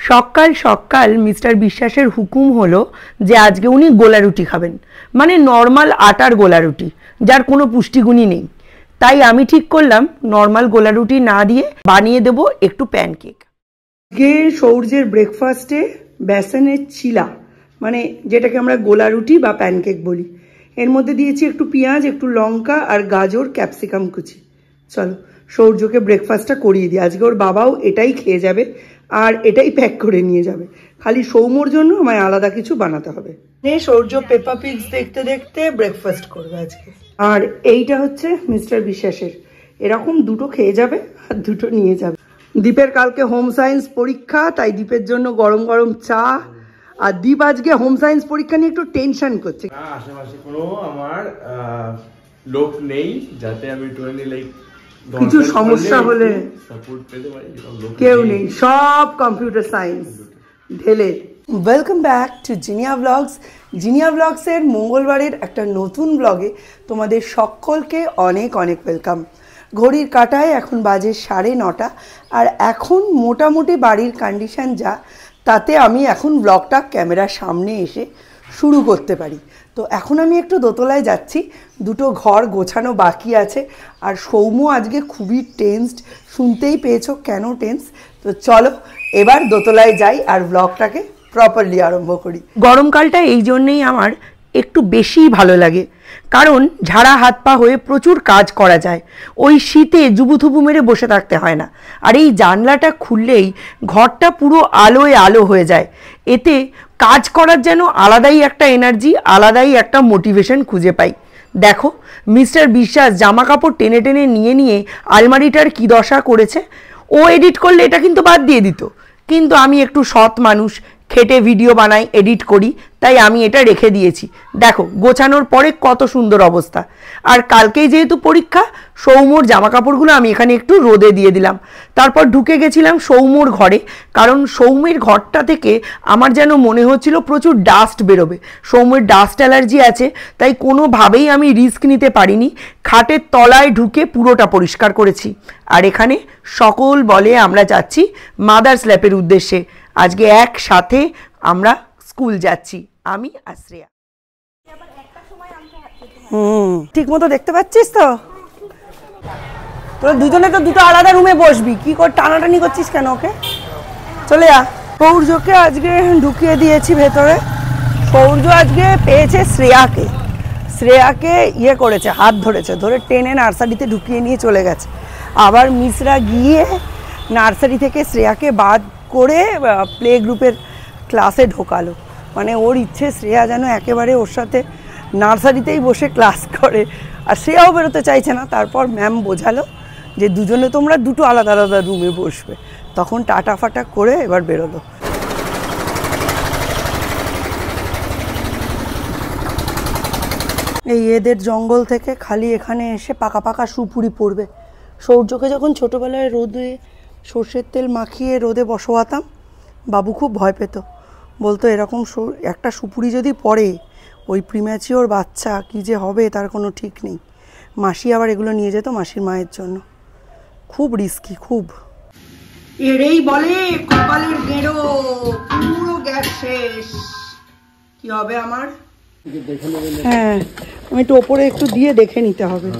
সকাল সকাল মিস্টার বিশ্বাসের হুকুম হলো যে আজকে উনি গোলা রুটি খাবেন, মানে নর্মাল আটার গোলা রুটি যার কোনো পুষ্টিগুণই নেই। তাই আমি ঠিক করলাম নর্মাল গোলা রুটি না দিয়ে বানিয়ে দেব একটু প্যানকেক। আজকে সৌর্যের ব্রেকফাস্টে বেসনের চিলা, মানে যেটাকে আমরা গোলা রুটি বা প্যানকেক বলি, এর মধ্যে দিয়েছি একটু পেঁয়াজ, একটু লঙ্কা আর গাজর, ক্যাপসিকাম কুচি। চলো সৌর্যকে ব্রেকফাস্টটা করিয়ে দিই। আজকে ওর বাবাও এটাই খেয়ে যাবে আর এটাই প্যাক করে নিয়ে যাবে, খালি সৌম্যর জন্য আমায় আলাদা কিছু বানাতে হবে। সৌর্য পেপা পিগস দেখতে দেখতে ব্রেকফাস্ট করবে আজকে। আর এইটা হচ্ছে মিস্টার বিশ্বাসের, এরকম দুটো খেয়ে যাবে আর দুটো নিয়ে যাবে। দীপের কালকে হোম সায়েন্স পরীক্ষা, তাই দীপের জন্য গরম গরম চা। আর দীপ আজকে হোম সায়েন্স পরীক্ষা নিয়ে একটু টেনশন করছে। আশেপাশে কোনো আমার লোক নেই যাতে আমি লাইক কিছু সমস্যা হলে কেউ নেই, সব কম্পিউটার সায়েন্স ঢেলে। Welcome back to Zinia blogs. Zinia ব্লগসের মঙ্গলবারের একটা নতুন ব্লগে তোমাদের সকলকে অনেক অনেক ওয়েলকাম। ঘড়ির কাঁটায় এখন বাজে 9:30, আর এখন মোটামুটি বাড়ির কন্ডিশন যা, তাতে আমি এখন ব্লগটা ক্যামেরার সামনে এসে শুরু করতে পারি। তো এখন আমি একটু দোতলায় যাচ্ছি, দুটো ঘর গোছানো বাকি আছে। আর সৌম্য আজকে খুবই টেন্সড, শুনতেই পেয়েছো কেন টেন্স। তো চলো এবার দোতলায় যাই আর ব্লগটাকে প্রপারলি আরম্ভ করি। গরমকালটা এই জন্যেই আমার একটু বেশিই ভালো লাগে, কারণ ঝাড়া হাত পা হয়ে প্রচুর কাজ করা যায়। ওই শীতে জুবুথুবু মেরে বসে থাকতে হয় না। আর এই জানলাটা খুললেই ঘরটা পুরো আলোয় আলো হয়ে যায়। এতে কাজ করার যেন আলাদাই একটা এনার্জি, আলাদাই একটা মোটিভেশন খুঁজে পাই। দেখো মিস্টার বিশ্বাস জামা কাপড় টেনে টেনে নিয়ে নিয়ে আলমারিটার কী দশা করেছে। ও এডিট করলে এটা কিন্তু বাদ দিয়ে দিত, কিন্তু আমি একটু সৎ মানুষ, খেটে ভিডিও বানাই, এডিট করি, তাই আমি এটা রেখে দিয়েছি। দেখো গোছানোর পরে কত সুন্দর অবস্থা। আর কালকেই যেহেতু পরীক্ষা, সৌম্যর জামা কাপড়গুলো আমি এখানে একটু রোদে দিয়ে দিলাম। তারপর ঢুকে গেছিলাম সৌম্যর ঘরে, কারণ সৌম্যের ঘরটা থেকে আমার যেন মনে হচ্ছিল প্রচুর ডাস্ট বেরোবে। সৌম্যের ডাস্ট অ্যালার্জি আছে, তাই কোনোভাবেই আমি রিস্ক নিতে পারিনি। খাটের তলায় ঢুকে পুরোটা পরিষ্কার করেছি। আর এখানে সকল বলে আমরা যাচ্ছি মাদার্স ল্যাপের উদ্দেশ্যে। আজকে একসাথে আমরা স্কুল যাচ্ছি, আমি আর শ্রেয়া। ঠিক মতো দেখতে পাচ্ছিস তো? তোরা দুজনে তো দুটো আলাদা রুমে বসবি, কি করে টানাটানি করছিস কেন? ওকে চলে যা। সৌর্যকে আজকে ঢুকিয়ে দিয়েছি ভেতরে। সৌর্য আজকে পেয়েছে শ্রেয়াকে, শ্রেয়াকে ইয়ে করেছে, হাত ধরেছে, ধরে টেনে নার্সারিতে ঢুকিয়ে নিয়ে চলে গেছে। আবার মিসরা গিয়ে নার্সারি থেকে শ্রেয়াকে বাদ করে প্লে গ্রুপের ক্লাসে ঢোকালো। মানে ওর ইচ্ছে শ্রেয়া যেন একেবারে ওর সাথে নার্সারিতেই বসে ক্লাস করে। আর শ্রেয়াও বেরোতে চাইছে না। তারপর ম্যাম বোঝালো যে দুজনে তোমরা দুটো আলাদা আলাদা রুমে বসবে। তখন টাটা ফাটা করে এবার বেরোলো। এই এদের জঙ্গল থেকে খালি এখানে এসে পাকা পাকা সুপুরি পড়বে। সৌর্যকে যখন ছোটোবেলায় রোদে সর্ষের তেল মাখিয়ে রোদে বসোয়াতাম, বাবু খুব ভয় পেত, বলতো এরকম একটা সুপুরি যদি পড়ে ওই প্রিম্যাচিওর বাচ্চা কী যে হবে তার কোনো ঠিক নেই। মাসি আবার এগুলো নিয়ে যেত মাসির মায়ের জন্য। খুব রিস্কি, খুব। এরেই বলে কপালের গেঁড়ো, পুরো গ্যাস শেষ, কি হবে আমার? হ্যাঁ, আমি একটু ওপরে একটু দিয়ে দেখে নিতে হবে,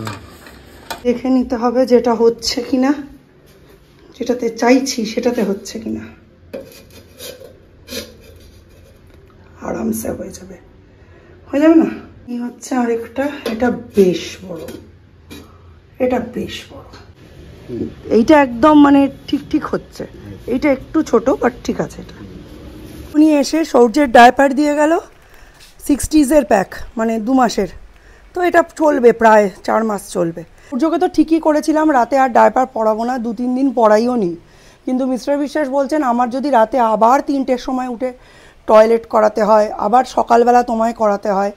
দেখে নিতে হবে যেটা হচ্ছে কিনা, যেটাতে চাইছি সেটাতে হচ্ছে কিনা। আরামসে হয়ে যাবে, হয়ে যাবে না? এই হচ্ছে আরেকটা, এটা বেশ বড়, এটা বেশ বড়। এইটা একদম মানে ঠিক ঠিক হচ্ছে, এইটা একটু ছোট বাট ঠিক আছে। এটা উনি এসে সৌর্যের ডায়পার দিয়ে গেল, 60s প্যাক, মানে 2 মাসের। তো এটা চলবে, প্রায় 4 মাস চলবে। সূর্যকে তো ঠিকই করেছিলাম রাতে আর ডায়পার পরাবো না, 2-3 দিন পরাইও নি। কিন্তু মিস্টার বিশ্বাস বলছেন আমার যদি রাতে আবার 3টের সময় উঠে টয়লেট করাতে হয়, আবার সকালবেলা তোমায় করাতে হয়,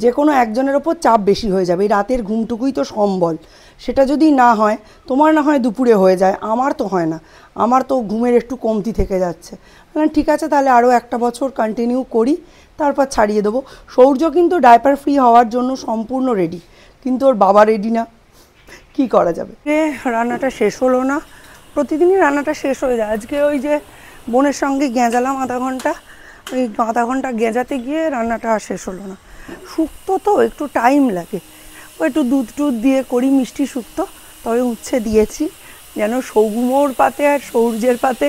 যে কোনো একজনের ওপর চাপ বেশি হয়ে যাবে। এই রাতের ঘুমটুকুই তো সম্বল, সেটা যদি না হয়, তোমার না হয় দুপুরে হয়ে যায়, আমার তো হয় না, আমার তো ঘুমের একটু কমতি থেকে যাচ্ছে। ঠিক আছে, তাহলে আরও 1 বছর কন্টিনিউ করি, তারপর ছাড়িয়ে দেবো। সৌর্য কিন্তু ডায়পার ফ্রি হওয়ার জন্য সম্পূর্ণ রেডি, কিন্তু ওর বাবা রেডি না, কি করা যাবে? রান্নাটা শেষ হলো না, প্রতিদিনই রান্নাটা শেষ হয়ে যায়। আজকে ওই যে বোনের সঙ্গে গেঁজালাম আধা ঘন্টা, ওই আধা ঘন্টা গেঁজাতে গিয়ে রান্নাটা আর শেষ হলো না। শুক্তো তো একটু টাইম লাগে, ও একটু দুধ টুধ দিয়ে করি মিষ্টি শুক্তো, তবে উচ্ছে দিয়েছি যেন সৌগুমোর পাতে আর সৌর্যের পাতে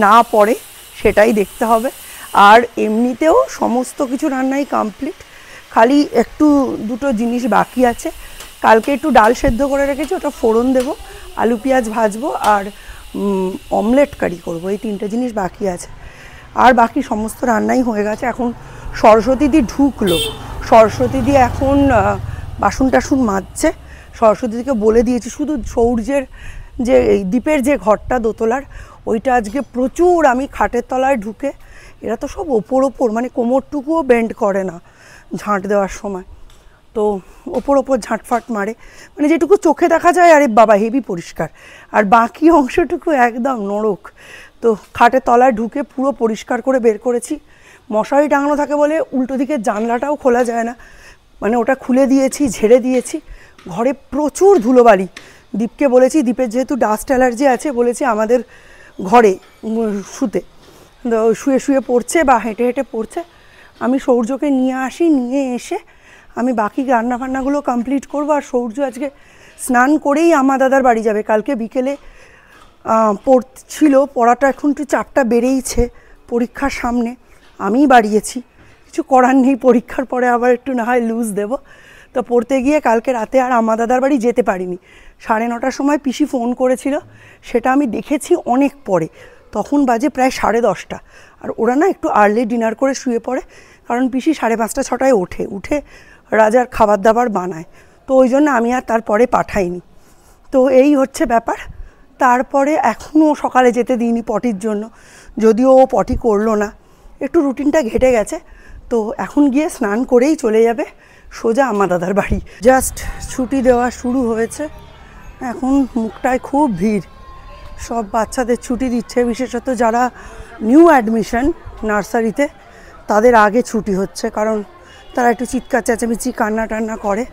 না পড়ে সেটাই দেখতে হবে। আর এমনিতেও সমস্ত কিছু রান্নাই কমপ্লিট, খালি একটু দুটো জিনিস বাকি আছে। কালকে একটু ডাল সেদ্ধ করে রেখেছি, ওটা ফোড়ন দেবো, আলু পেঁয়াজ ভাজবো আর অমলেট কারি করবো, এই তিনটে জিনিস বাকি আছে। আর বাকি সমস্ত রান্নাই হয়ে গেছে। এখন সরস্বতীদি ঢুকলো, সরস্বতীদি এখন বাসন টাসন মাজছে। সরস্বতীদিকে বলে দিয়েছি শুধু সৌর্যের যে দ্বীপের যে ঘরটা দোতলার, ওইটা আজকে প্রচুর আমি খাটের তলায় ঢুকে, এরা তো সব ওপর মানে কোমরটুকুও বেন্ড করে না ঝাঁট দেওয়ার সময়, তো ওপর ঝাঁটফাট মারে, মানে যেটুকু চোখে দেখা যায় আরে বাবা হেভি পরিষ্কার, আর বাকি অংশটুকু একদম নরক। তো খাটের তলায় ঢুকে পুরো পরিষ্কার করে বের করেছি। মশারি টাঙানো থাকে বলে উল্টো দিকের জানলাটাও খোলা যায় না, মানে ওটা খুলে দিয়েছি, ঝেড়ে দিয়েছি। ঘরে প্রচুর ধুলোবালি, দীপকে বলেছি, দীপের যেহেতু ডাস্ট অ্যালার্জি আছে, বলেছি আমাদের ঘরে শুয়ে শুয়ে পড়ছে বা হেঁটে হেঁটে পড়ছে, আমি সৌর্যকে নিয়ে আসি, নিয়ে এসে আমি বাকি রান্নাবান্নাগুলো কমপ্লিট করবো। আর সৌর্য আজকে স্নান করেই আমার দাদার বাড়ি যাবে। কালকে বিকেলে পড়ছিল, পড়াটা এখন একটু চাপটা বেড়েইছে পরীক্ষার সামনে, আমিই বাড়িয়েছি, কিছু করার নেই, পরীক্ষার পরে আবার একটু না হয় লুজ দেবো। তো পড়তে গিয়ে কালকে রাতে আর আমার দাদার বাড়ি যেতে পারিনি। 9:30টার সময় পিসি ফোন করেছিল, সেটা আমি দেখেছি অনেক পরে, তখন বাজে প্রায় 10:30, আর ওরা না একটু আর্লি ডিনার করে শুয়ে পড়ে, কারণ পিসি 5:30 6টায় উঠে রাজার খাবার দাবার বানায়, তো ওই জন্য আমি আর তারপরে পাঠাইনি। তো এই হচ্ছে ব্যাপার। তারপরে এখনও সকালে যেতে দিইনি পটির জন্য, যদিও ও পটি করলো না, একটু রুটিনটা ঘেটে গেছে। তো এখন গিয়ে স্নান করেই চলে যাবে সোজা আমার দাদার বাড়ি। জাস্ট ছুটি দেওয়া শুরু হয়েছে, এখন মুখটায় খুব ভিড়, সব বাচ্চাদের ছুটি দিচ্ছে, বিশেষত যারা নিউ অ্যাডমিশন নার্সারিতে তাদের আগে ছুটি হচ্ছে, কারণ তারা একটু চিৎকার চেঁচামেচি কান্না টান্না করে।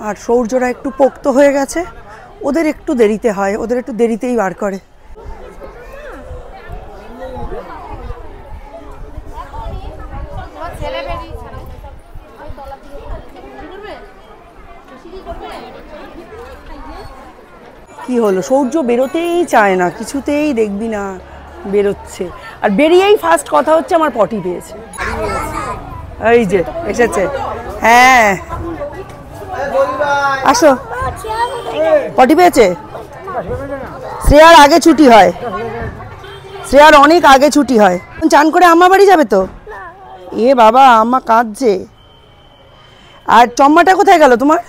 আর সৌর্যরা একটু পোক্ত হয়ে গেছে, ওদের একটু দেরিতে হয়, ওদের একটু দেরিতেই বার করে। কি হলো, সৌর্য বেরোতেই চায় না, কিছুতেই দেখবি না বেরোচ্ছে, আর বেরিয়েই ফার্স্ট কথা হচ্ছে আমার পটি পেয়েছে। এই যে এসেছে, হ্যাঁ আসো, পটি পেয়েছে। শ্রেয়ার আগে ছুটি হয়, শ্রেয়ার অনেক আগে ছুটি হয়। চান করে আম্মা বাড়ি যাবে তো? এ বাবা, আম্মা কাঁদছে। আর চম্মাটা কোথায় গেল তোমার?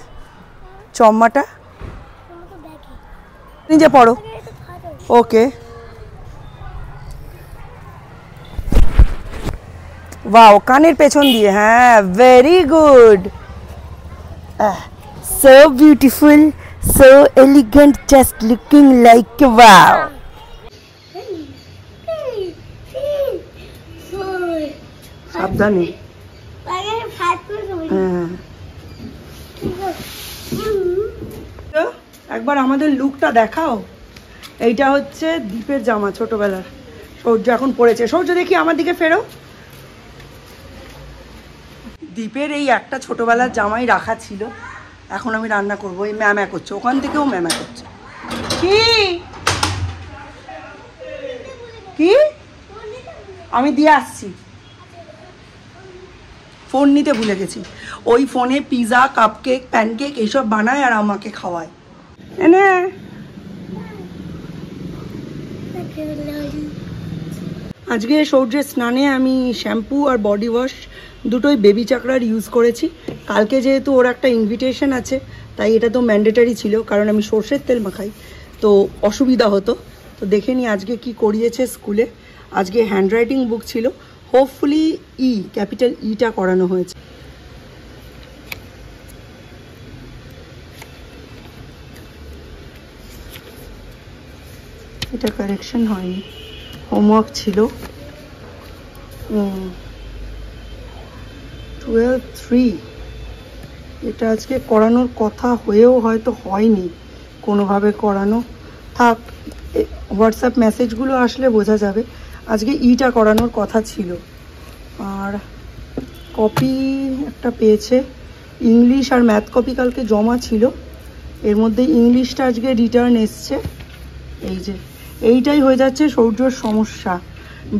চম্মাটা নিজে পড়ো, ওকে। ওয়াও, কানের পেছন দিয়ে, হ্যাঁ very good, so beautiful, so elegant, just looking like wow. সাবধানে, একবার আমাদের লুকটা দেখাও। এইটা হচ্ছে দীপের জামা, ছোটবেলার, সৌর্য এখন পড়েছে। সৌর্য দেখি আমার দিকে ফেরো। দীপের এই একটা ছোটবেলার জামাই রাখা ছিল, এখন আমি রান্না করবো। এই ম্যামা করছে, ওখান থেকেও ম্যামা করছে। কি কি আমি দিয়ে আসছি, ফোন নিতে ভুলে গেছি। ওই ফোনে পিৎজা, কাপকেক, প্যানকেক এইসব বানায় আর আমাকে খাওয়ায়। এনে আজকে সৌর্যের স্নানে আমি শ্যাম্পু আর বডি ওয়াশ দুটোই বেবি চাকরার ইউজ করেছি। কালকে যেহেতু ওর একটা ইনভিটেশন আছে, তাই এটা তো ম্যান্ডেটারি ছিল, কারণ আমি সর্ষের তেল মাখাই, তো অসুবিধা হতো। তো দেখে নি আজকে কি করিয়েছে স্কুলে। আজকে হ্যান্ডরাইটিং বুক ছিল, হোপফুলি ক্যাপিটাল ইটা করানো হয়েছে। এটা কারেকশন হয়নি, হোমওয়ার্ক ছিল। 12:3 এটা আজকে করানোর কথা হয়েও হয়তো হয়নি, কোনোভাবে করানো থাক। হোয়াটসঅ্যাপ মেসেজগুলো আসলে বোঝা যাবে। আজকে ইটা করানোর কথা ছিল। আর কপি একটা পেয়েছে, ইংলিশ আর ম্যাথ কপি কালকে জমা ছিল, এর মধ্যে ইংলিশটা আজকে রিটার্ন এসছে। এই যে এইটাই হয়ে যাচ্ছে সৌর্যর সমস্যা,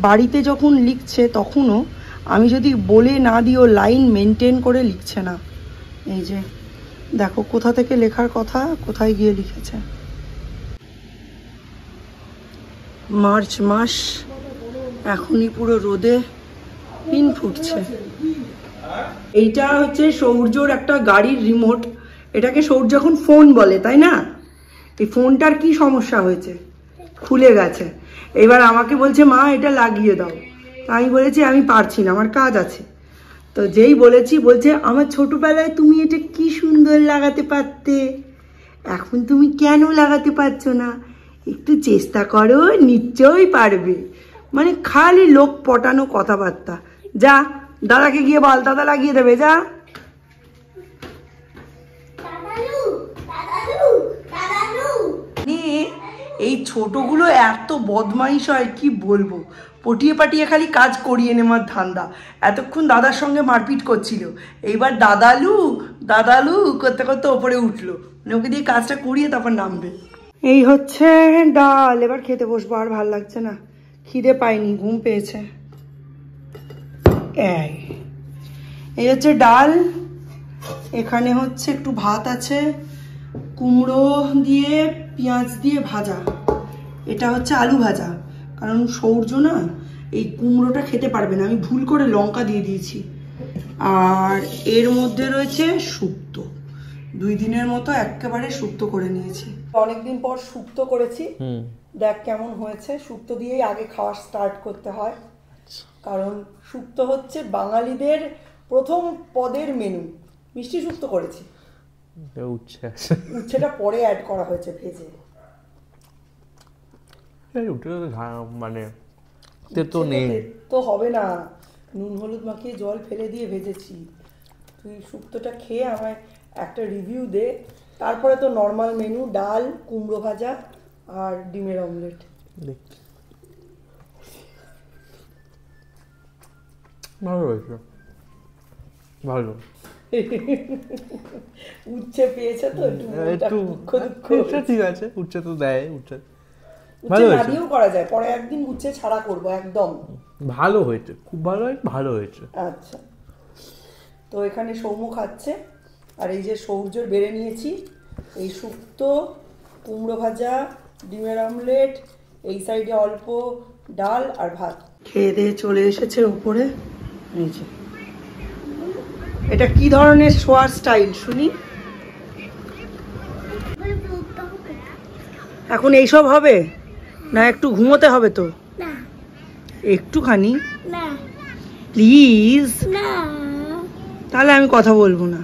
বাড়িতে যখন লিখছে তখনও আমি যদি বলে না দিও লাইন মেনটেন করে লিখছে না। এই যে দেখো কোথা থেকে লেখার কথা কোথায় গিয়ে লিখেছে। মার্চ মাস, এখনই পুরো রোদে পিন ফুটছে। এইটা হচ্ছে সৌর্যর একটা গাড়ির রিমোট, এটাকে সৌর্য এখন ফোন বলে, তাই না? এই ফোনটার কি সমস্যা হয়েছে, খুলে গেছে। এবার আমাকে বলছে মা এটা লাগিয়ে দাও, আমি বলেছি আমি পারছি না, আমার কাজ আছে। তো যেই বলেছি বলছে আমার ছোটবেলায় তুমি এটা কি সুন্দর লাগাতে পারতে, এখন তুমি কেন লাগাতে পারছো না, একটু চেষ্টা করো নিশ্চয়ই পারবে। মানে খালি লোক পটানো কথাবার্তা। যা দাদাকে গিয়ে বল, দাদা লাগিয়ে দেবে, যা। এই ছোটগুলো এত বদমাইশ হয় কি বলবো, পটিয়ে পাটিয়ে খালি কাজ করিয়ে নেওয়ার ধান্দা। এতক্ষণ দাদার সঙ্গে মারপিট করছিল, এইবার দাদালু দাদালু করতে করতে ওপরে উঠলো, মানে ওকে দিয়ে কাজটা করিয়ে তারপর নামবে। এই হচ্ছে ডাল, এবার খেতে বসবো। আর ভাল লাগছে না, খিদে পাইনি, ঘুম পেয়েছে। এই হচ্ছে ডাল, এখানে হচ্ছে একটু ভাত আছে, কুমড়ো দিয়ে পেঁয়াজ দিয়ে ভাজা, এটা হচ্ছে আলু ভাজা। কারণ সৌর্য না এই কুমড়োটা খেতে পারবে না, আমি ভুল করে লঙ্কা দিয়ে দিয়েছি। আর এর মধ্যে রয়েছে শুক্তো, 2 দিনের মতো একেবারে শুক্তো করে নিয়েছি। অনেকদিন পর শুক্তো করেছি, দেখ কেমন হয়েছে। শুক্তো দিয়েই আগে খাওয়া স্টার্ট করতে হয়, কারণ শুক্তো হচ্ছে বাঙালিদের প্রথম পদের মেনু। মিষ্টি শুক্তো করেছি, উচ্ছেটা পরে অ্যাড করা হয়েছে ভেজে। মানে তো নেই তো হবে না, নুন হলুদ মাখিয়ে জল ফেলে দিয়ে ভেজেছি। তুই শুক্তোটা খেয়ে আমায় একটা রিভিউ দে, তারপরে তো নর্মাল মেনু ডাল, কুমড়ো ভাজা আর ডিমের অমলেট। ভালো হয়েছে, ভালো। উচ্ছে পেয়েছে তো একটু ঠিক আছে, উচ্ছে তো দেয়, উচ্ছে ভালো না দিয়েও করা যায়, পরে একদিন উচ্ছে ছাড়া করব একদম। ভালো হয়েছে, খুব ভালো হয়েছে, ভালো হয়েছে। আচ্ছা, তো এখানে সৌম্য খাচ্ছে, আর এই যে সৌর্যর বেড়ে নিয়েছি এই শুক্তো, কুমড়ো ভাজা, ডিমের অমলেট, এই সাইডে অল্প ডাল আর ভাত। খেয়ে দিয়ে চলে এসেছে উপরে। এই যে এটা কি ধরনের শোয়ার স্টাইল শুনি, এখন এইসব হবে না, একটু ঘুমোতে হবে তো, একটুখানি প্লিজ, তাহলে আমি কথা বলবো না।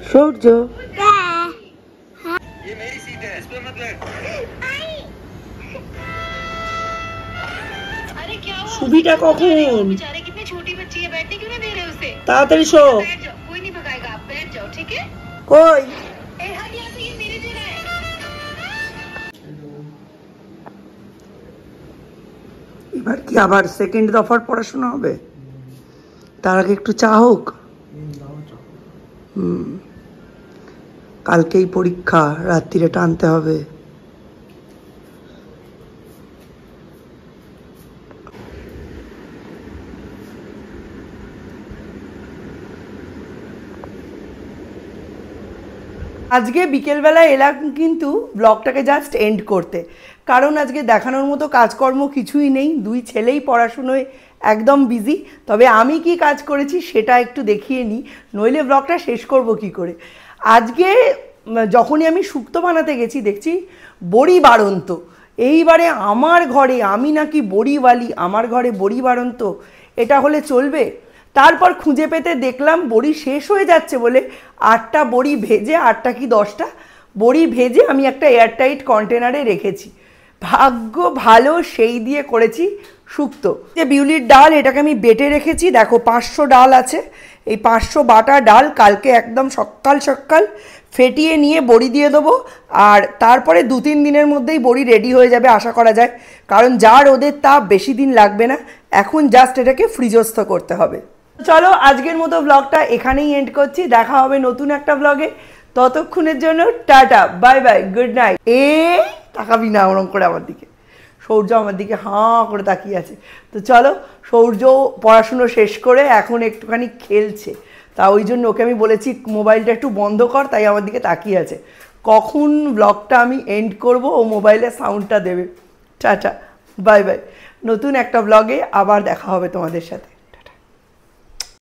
সূর্য সুবিটা কখন, তাড়াতাড়ি শো, কই এবার কি আবার সেকেন্ড দফার পড়াশোনা হবে? তার আগে একটু চা হোক। কালকেই পরীক্ষা, রাত্রিরে টানতে হবে। আজকে বিকেলবেলা এলাম কিন্তু ব্লগটাকে জাস্ট এন্ড করতে, কারণ আজকে দেখানোর মতো কাজকর্ম কিছুই নেই, 2 ছেলেই পড়াশুনোয় একদম বিজি। তবে আমি কি কাজ করেছি সেটা একটু দেখিয়ে নিই, নইলে ব্লগটা শেষ করব কি করে। আজকে যখনই আমি শুক্তো বানাতে গেছি দেখছি বড়ি বাড়ন্ত। এইবারে আমার ঘরে, আমি নাকি বড়িওয়ালি, আমার ঘরে বড়ি বাড়ন্ত, এটা হলে চলবে? তারপর খুঁজে পেতে দেখলাম বড়ি শেষ হয়ে যাচ্ছে বলে 8টা বড়ি ভেজে, 8টা কি 10টা বড়ি ভেজে আমি একটা এয়ারটাইট কন্টেনারে রেখেছি। ভাগ্য ভালো, সেই দিয়ে করেছি শুক্তো। যে বিউলির ডাল, এটাকে আমি বেটে রেখেছি, দেখো 500 ডাল আছে, এই 500 বাটা ডাল কালকে একদম সকাল সকাল ফেটিয়ে নিয়ে বড়ি দিয়ে দেবো, আর তারপরে 2-3 দিনের মধ্যেই বড়ি রেডি হয়ে যাবে আশা করা যায়, কারণ যা রোদের তাপ বেশি দিন লাগবে না, এখন জাস্ট এটাকে ফ্রিজস্থ করতে হবে। চলো আজকের মতো ব্লগটা এখানেই এন্ড করছি, দেখা হবে নতুন একটা ব্লগে, ততক্ষণের জন্য tata bye bye good night. তাকাবি না ওরম করে আমার দিকে, সৌর্য আমার দিকে হাঁ করে তাকিয়ে আছে। তো চলো, সৌর্য পড়াশুনো শেষ করে এখন একটুখানি খেলছে, তা ওই জন্য ওকে আমি বলেছি মোবাইলটা একটু বন্ধ কর, তাই আমার দিকে তাকিয়ে আছে। কখন ব্লগটা আমি এন্ড করব ও মোবাইলে সাউন্ডটা দেবে। টাটা বাই বাই, নতুন একটা ব্লগে আবার দেখা হবে তোমাদের সাথে।